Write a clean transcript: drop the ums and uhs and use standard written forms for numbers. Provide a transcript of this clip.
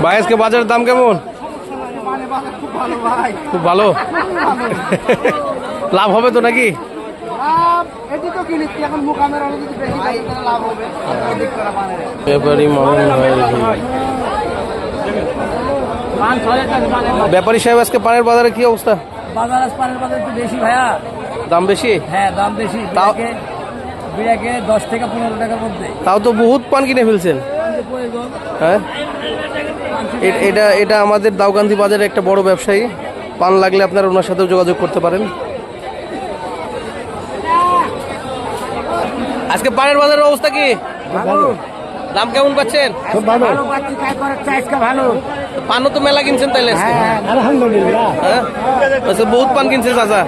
ভাই আজকে বাজারের দাম কেমন? খুব ভালো। লাভ হবে তো নাকি? ব্যাপারী সাহেব আজকে পানের বাজারে কি অবস্থা? পানের বাজার একটু বেশি ভাইয়া। দাম বেশি? হ্যাঁ দাম বেশি। তাও বিড়াকে 10 থেকে 15 টাকার মধ্যে। তাও তো বহুত পান কিনে ফেলছেন। হ্যাঁ, এটা আমাদের দাউকান্দি বাজারে একটা বড় ব্যবসায়ী। পান লাগলে আপনারা ওনার সাথেও যোগাযোগ করতে পারেন। আজকে পানের বাজারের অবস্থা কি? দাম কেমন পাচ্ছেন? খুব ভালো পাচ্ছি, কাজ করার চাইজটা ভালো। পানও তো মেলা কিনছেন তাইলে আজকে? আলহামদুলিল্লাহ। হ্যাঁ আচ্ছা, বহুত পান কিনছেন চাচা।